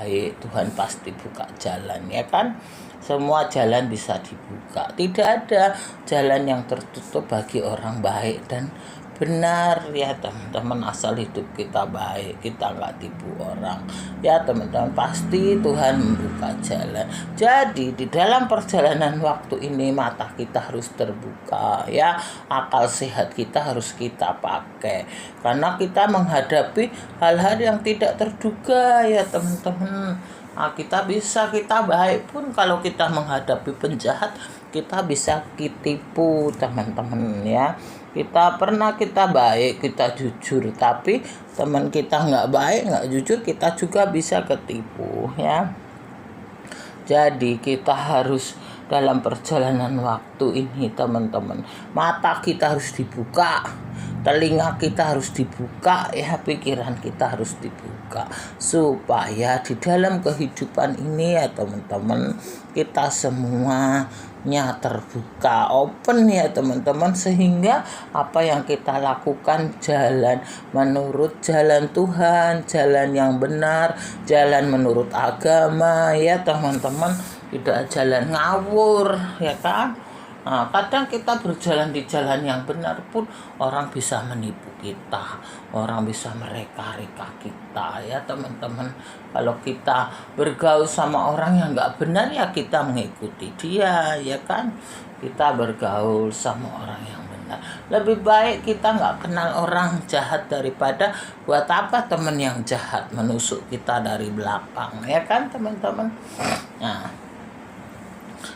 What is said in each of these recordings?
baik, Tuhan pasti buka jalan, ya kan? Semua jalan bisa dibuka. Tidak ada jalan yang tertutup bagi orang baik dan benar, ya teman-teman. Asal hidup kita baik, kita nggak tipu orang, ya teman-teman, pasti Tuhan membuka jalan. Jadi di dalam perjalanan waktu ini mata kita harus terbuka, ya, akal sehat kita harus kita pakai, karena kita menghadapi hal-hal yang tidak terduga, ya teman-teman. Kita baik pun kalau kita menghadapi penjahat, kita bisa ditipu, teman-teman, ya. Kita baik, kita jujur, tapi teman kita nggak baik, nggak jujur, kita juga bisa ketipu, ya. Jadi kita harus dalam perjalanan waktu ini, teman-teman, mata kita harus dibuka, telinga kita harus dibuka, ya, pikiran kita harus dibuka, supaya di dalam kehidupan ini, ya teman-teman, kita semuanya terbuka, open, ya teman-teman, sehingga apa yang kita lakukan jalan menurut jalan Tuhan, jalan yang benar, jalan menurut agama, ya teman-teman, tidak jalan ngawur, ya kan? Kadang kita berjalan di jalan yang benar pun orang bisa menipu kita, orang bisa mereka-reka kita, ya teman-teman. Kalau kita bergaul sama orang yang nggak benar, ya kita mengikuti dia, ya kan? Kita bergaul sama orang yang benar. Lebih baik kita nggak kenal orang jahat daripada buat apa teman yang jahat menusuk kita dari belakang, ya kan teman-teman?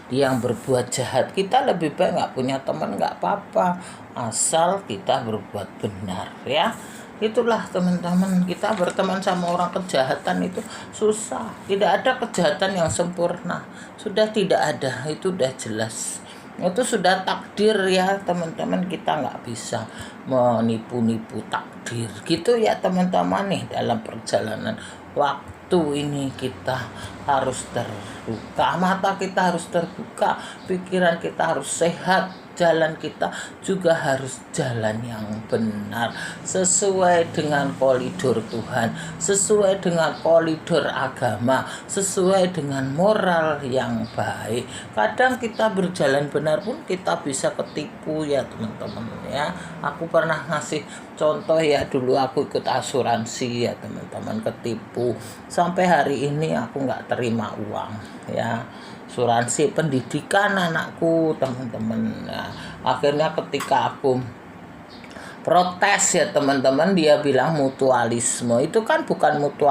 Dia yang berbuat jahat, kita lebih baik nggak punya teman, nggak apa-apa, asal kita berbuat benar, ya. Itulah teman-teman, kita berteman sama orang kejahatan itu susah. Tidak ada kejahatan yang sempurna, sudah tidak ada, itu udah jelas, itu sudah takdir, ya teman-teman. Kita nggak bisa menipu-nipu takdir gitu, ya teman-teman. Nih dalam perjalanan waktu ini kita harus terbuka, mata kita harus terbuka, pikiran kita harus sehat, jalan kita juga harus jalan yang benar, sesuai dengan koridor Tuhan, sesuai dengan koridor agama, sesuai dengan moral yang baik. Kadang kita berjalan benar pun kita bisa ketipu, ya teman-teman, ya. Aku pernah ngasih contoh, ya, dulu aku ikut asuransi, ya teman-teman, ketipu. Sampai hari ini aku nggak terima uang, ya, asuransi pendidikan anakku, teman-teman. Nah, akhirnya ketika aku protes, ya teman-teman, dia bilang mutualisme. Itu kan bukan mutualisme.